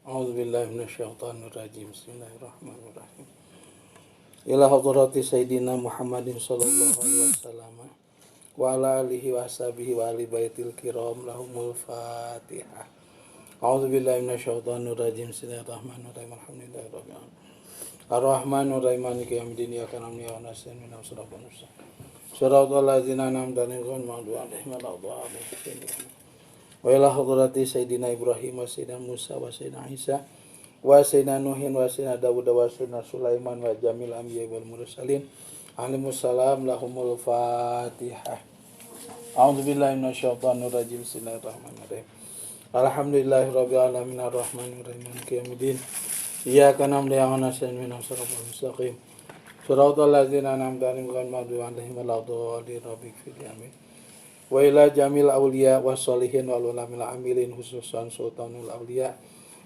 A'udzubillahi minasyaitonirrajim. Bismillahirrahmanirrahim. Ila hadrati Sayyidina Muhammadin sallallahu alaihi wasallam wa ala alihi wa ashabihi wa ali baitil kiram lahumul Fatihah. A'udzubillahi minasyaitonirrajim. Bismillahirrahmanirrahim. Alhamdulillahirabbil alamin. Ar-Rahmanir-Rahim Maliki yaumiddin. Iyyaka na'budu wa iyyaka nasta'in. Ihdinas siratal mustaqim. Shiratal ladzina an'amta 'alaihim ghairil maghdubi 'alaihim waladdallin. Wa ila hadrati Sayyidina Ibrahim wa Sayyidina Musa wa Sayyidina Isa wa Sayyidina Nuhin wa Sayyidina Dawud wa Sayyidina Sulaiman wa jamil anbiya wal mursalin alaihimussalam lahumul Fatihah. A'udzu billahi minasyaitonir rajim. Bismillahirrahmanirrahim. Alhamdulillahirabbil alamin arrahmanir rahim maliki yaumiddin. Iyyaka na'budu wa iyyaka nasta'in ihdinas siratal mustaqim. Shiratal ladzina an'amta 'alaihim ghairil maghdubi 'alaihim waladdallin. Amin. Wa ila jamil awliya wa sholihin wal ulamil amilin khususan sultanul awliya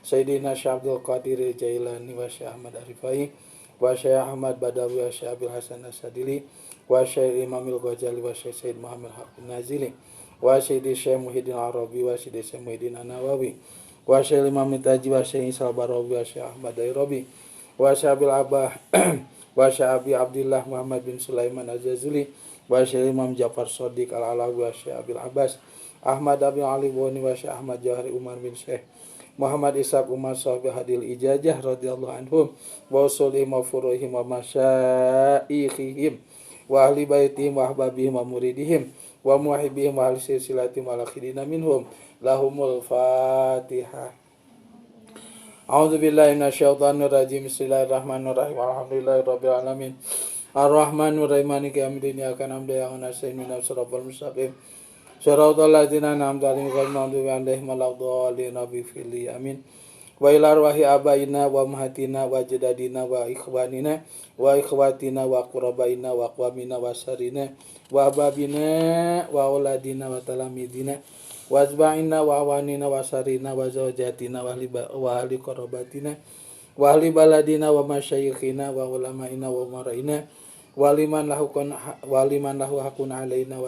Sayyidina Syabdul Qadir Jailani wa Syekh Ahmad Arifai wa Syekh Ahmad Badawi wa Syekh Abil Hasan As-Sadili wa Syekh Imamil Ghazali wa Syekh Sayyid Muhammad Haqqin Nazili wa Syekh Syekh Muhyiddin Arabi wa Syekh Muhyiddin An-Nawawi wa Syekh Imam Taji wa Syekh Isal Barawi wa Syekh Ahmad Dairabi wa Syekh Abil Abah wa Syekh Abi Abdillah Muhammad bin Sulaiman Az-Jazuli wa Syekh Imam Ja'far Shadiq Al-Alawi wa Syekh Abil Abbas Ahmad Abi Ali Boni wa Syekh Ahmad Jahri Umar bin Syekh Muhammad Ishaq Umar Sahabi Hadil Ijajah radhiyallahu anhum wa usulihim wa furuhim wa masyaikhihim wa ahli baitihim wa ahbabihim wa muridihim wa muhibbihim wa ahli silsilatihim wa lakhidina minhum lahumul Fatihah. A'udzu billahi minasyaitonir rajim. Bismillahirrahmanirrahim. Alhamdulillahirabbil alamin. Ar-Rahmanir Rahim Maliki yaumiddin. Iyyaka na'budu wa iyyaka nasta'in. Ihdinas siratal mustaqim. Shiratal ladzina an'amta 'alaihim ghairil maghdubi 'alaihim waladdallin. Amin. Wa ila arwahi abaina wa ummahatina wa ajdadina wa ikhwanina wa ikhwatina wa qurabaina wa aqwamina wa sarina wa ababina wa auladina wa talamidina wa azba'ina wa awanina wa sarina wa zawjatina wa ahli qarabatina wa ahli baladina wa masyayikhina wa ulamaina wa umaraina waliman lahu hakun alaina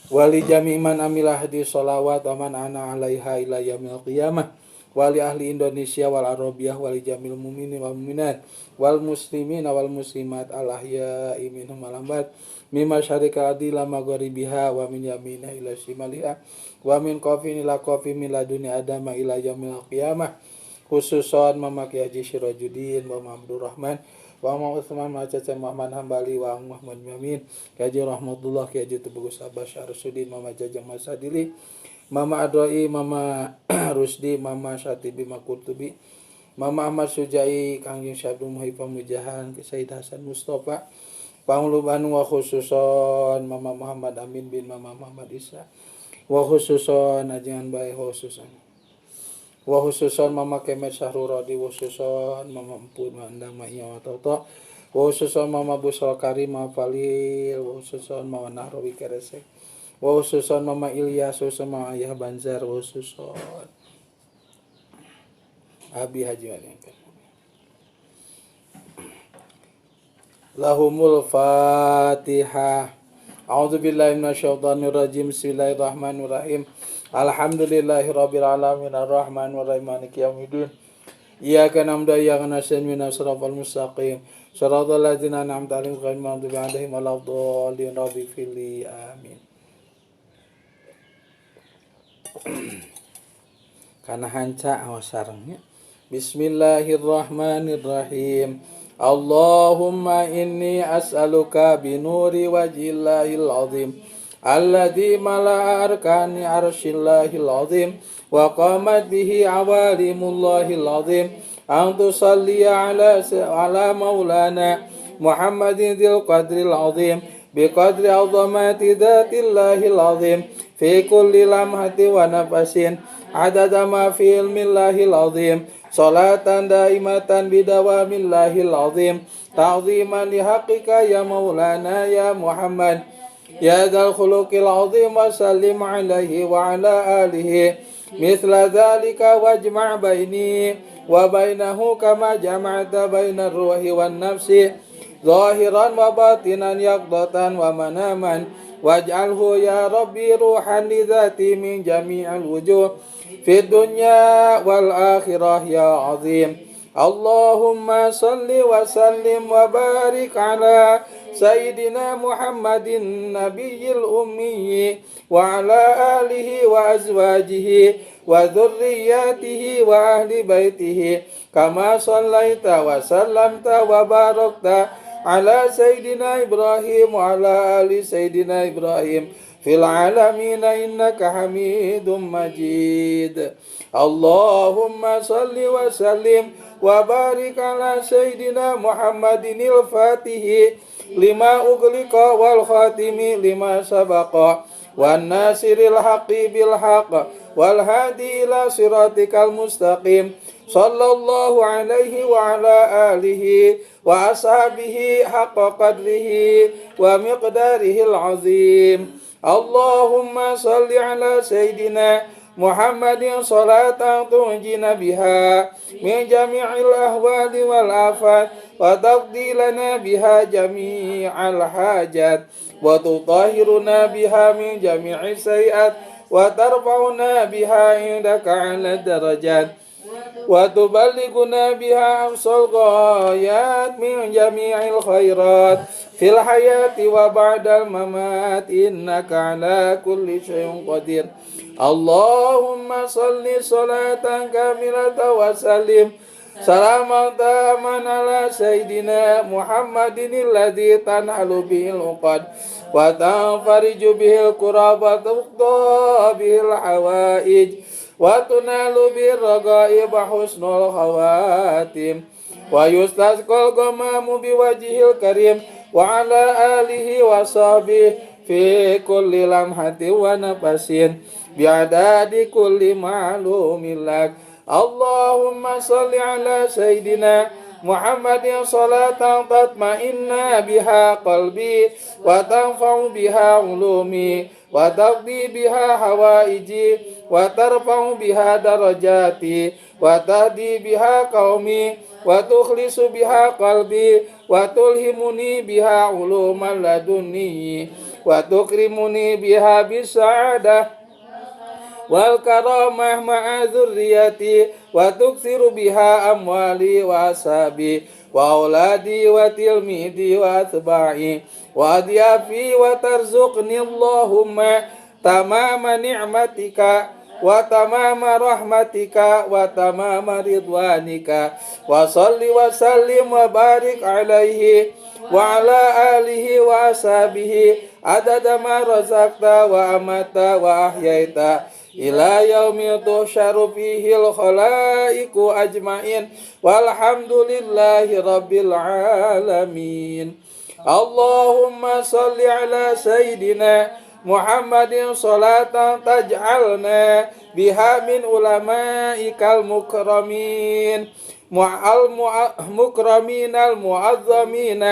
wali jami'man amila hadi sholawat wa man ana alaiha ila yaumil qiyamah wali ahli Indonesia wal Arabiyah wali jamil mu'minin wal mu'minat wal muslimin wal muslimat al ahya'i minhum wal amwat mimma syarika adila maghribiha wa min yamina ila shimaliha wa min qafin ila qafin min laduni adama ila yaumil qiyamah khususan memakai Haji Sirajuddin wa Abdul Rahman wa Muhammad Utsman Macaca Muhammad Hambali wa Muhammad Yamin Haji Rahmatullah Haji Tubugus Abbas Syarsuddin Mama Jajang Masadili Mama Adoi Mama Rusdi Mama Syatibi Makurtubi Mama Ahmad Sujai Kangjeng Syabdul Muhib Pamujahan Sayyid Hasan Mustafa Panguluban wa khususon Mama Muhammad Amin bin Mama Muhammad Isa wa khususon ajangan baik wa khususon Mama Kemet Syahruradi wa khususon Mama Empun Mandang Ma'iyah wa Tauta wa khususon Mama Busra Karim Mama Falil wa khususon Mama Nahrawi Keresek wa khususon Mama Ilyas wa khususon Mama Ayah Banjar wa khususon Abi Haji Walingkan lahumul Fatihah. A'udzu billahi minasyaitonir rajim. Bismillahirrahmanirrahim. Alhamdulillahirabbil alamin arrahmanir rahim maliki yaumiddin. Iyyaka na'budu wa iyyaka nasta'in ihdinas siratal mustaqim. Shiratal ladzina an'amta 'alaihim ghairil maghdubi 'alaihim waladdallin. Amin. Kana hanca awas sarengnya. Bismillahirrahmanirrahim. Allahumma inni as'aluka binuri wajhillahil azim alladzi mala'a arkani arsyillahil azim wa qamat bihi awalimullahil azim an tusalli ala maulana Muhammadin dzil qadril azim biqadri azamati dzatillahil azim fi kulli lamhati wa nafasin adada ma fi ilmillahil azim salatan daimatan bidawamillahil azim ta'ziman lihaqqika ya maulana ya Muhammad ya dzal khuluqil azim wa sallim alaihi wa ala alihi mithla dzalika wajma' baini wa bainahu kama jama'ta bainar ruhi wan nafsi zahiran wa batinan yaqdatan wa manaman واجعله يا ربي روحا لذاتي من جميع الوجوه في الدنيا والآخرة يا عظيم. اللهم صل وسلم وبارك على سيدنا محمد النبي الأمي وعلى آله وأزواجه وذرياته وأهل بيته كما صليت وسلمت وباركت على سيدنا إبراهيم وعلى آل سيدنا إبراهيم في العالمين إنك حميد مجيد. اللهم صل وسلم وبارك على سيدنا محمد الفاتح لما أغلق والخاتم لما سبق والناصر الحق بالحق والهادي إلى صراطك المستقيم صلى الله عليه وعلى آله وأصحابه حق قدره ومقداره العظيم. اللهم صل على سيدنا محمد صلاة تنجينا بها من جميع الأهوال والآفات وتقضي لنا بها جميع الحاجات وتطهرنا بها من جميع السيئات وترفعنا بها عندك على الدرجات وتبلغنا بها أقصى الغايات من جميع الخيرات في الحياة وبعد الممات إنك على كل شيء قدير. اللهم صل صلاة كاملة وسلم سلاما تاما على سيدنا محمد الذي تنحل به العقد وتنفرج به الكرب وتقضى به الحوائج وتنال به الرغائب حسن الخواتم ويستسقى الغمام بوجهه الكريم وعلى آله وصحبه في كل لمحة ونفس بعدد كل معلوم لك. اللهم صل على سيدنا محمد صلاة تطمئن بها قلبي وتنفع بها علومي وتقضي بها حوائجي وترفع بها درجاتي وتهدي بها قومي وتخلص بها قلبي وتلهمني بها علوم لدني وتكرمني بها بالسعادة والكرامة مع ذريتي وتكثر بها أموالي وأصحابي وأولادي وتلميذي وأتباعي وأضيافي وترزقني اللهم تمام نعمتك وتمام رحمتك وتمام رضوانك وصل وسلم وبارك عليه وعلى آله وأصحابه عدد ما رزقت وأمت وأحييت إلى يوم تحشر فيه الخلائق أجمعين والحمد لله رب العالمين. اللهم صل على سيدنا محمد صلاة تجعلنا بها من علمائك المكرمين المكرمين المعظمين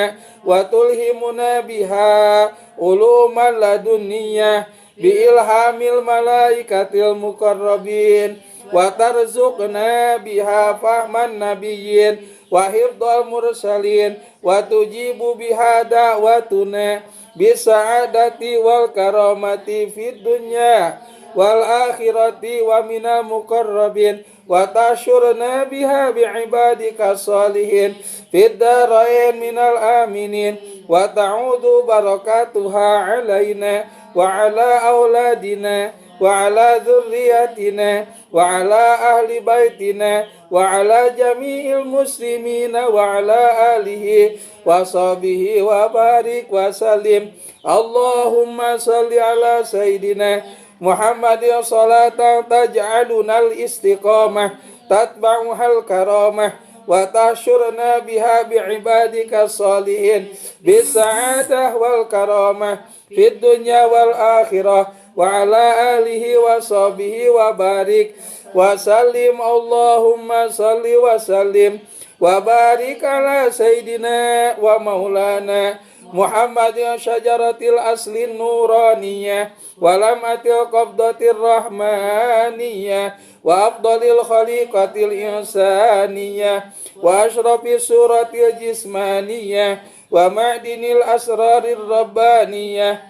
وتلهمنا بها علوم لدنية بإلهام الملائكة المقربين وترزقنا بها فهم النبيين وحفظ المرسلين وتجيب بها دعوتنا بالسعادة والكرامة في الدنيا والآخرة ومن المقربين وتحشرنا بها بعبادك الصالحين في الدارين من الآمنين وتعود بركاتها علينا وعلى أولادنا وعلى ذريتنا وعلى أهل بيتنا وعلى جميع المسلمين وعلى آله وصحبه وبارك وسلم. اللهم صل على سيدنا محمد صلاة تجعلنا الاستقامة تتبعها الكرامة وتحشرنا بها بعبادك الصالحين بالسعادة والكرامة في الدنيا والآخرة وعلى آله وصحبه وبارك وسلم. اللهم صل وسلم وبارك على سيدنا ومولانا محمد شجرة الأصل النورانية ولمعة القبضة الرحمانية وأفضل الخليقة الإنسانية وأشرف الصورة الجسمانية ومعدن الأسرار الربانية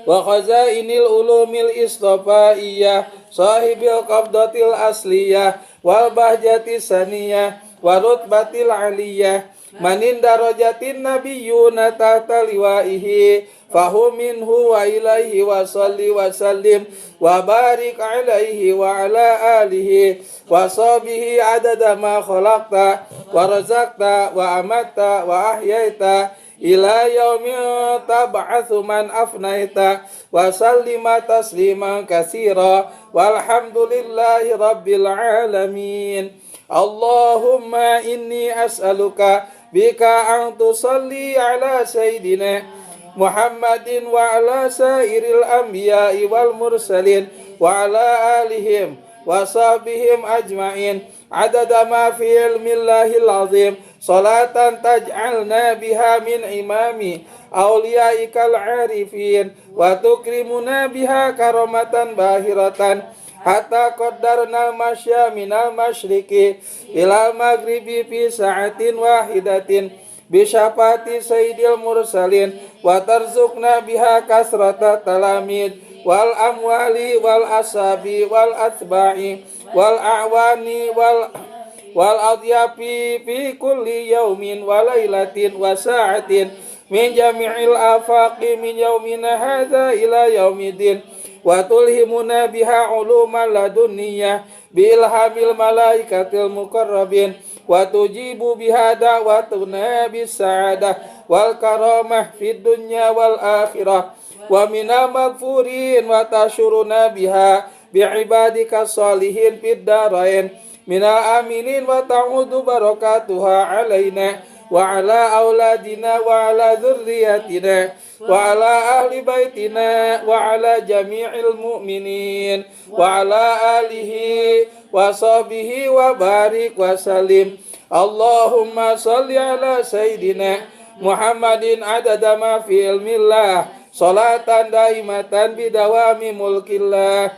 wa khazainil ulumil istofaiyah sahibil qabdatil asliyah wal bahjati saniyah wa rutbatil aliyah manin darajatin nabiyyuna tahta liwaihi fahu minhu wa ilaihi wa salli wa sallim wa barik alaihi wa ala alihi wa sahbihi adada ma khalaqta wa razaqta wa amatta wa ahyaita ila yaumil tab'atsu man afnaita wa sallima tasliman katsira walhamdulillahi rabbil alamin. Allahumma inni as'aluka bika an tusalli ala sayyidina Muhammadin wa ala sairil anbiya'i wal mursalin wa ala alihim wa sahbihim ajma'in adada ma fi ilmillahil azim salatan taj'alna biha min imami awliyaikal arifin wa tukrimuna biha karamatan bahiratan hatta qaddarna masya minal masyriqi ila maghribi fi sa'atin wahidatin bisyafati sayyidil mursalin wa tarzuqna biha kasrata talamid wal amwali wal asabi wal atba'i wal a'wani wal adyafi fi kulli yaumin wa lailatin wa sa'atin min jami'il afaqi min yaumina hadza ila yaumidin wa tulhimuna biha uluman ladunniyah bilhamil malaikatil muqarrabin wa tujibu biha da'watuna bis sa'adah wal karamah fid dunya wal akhirah wa minal maghfurin wa tashuruna biha bi'ibadika salihin fid darain minal aminin wa ta'udu barakatuha alaina wa ala auladina wa ala dzurriyyatina wa ala ahli baitina wa ala jami'il mu'minin wa ala alihi wa sahbihi wa barik wa salim. Allahumma salli ala sayyidina Muhammadin adada ma fi ilmillah salatan daimatan bidawami mulkillah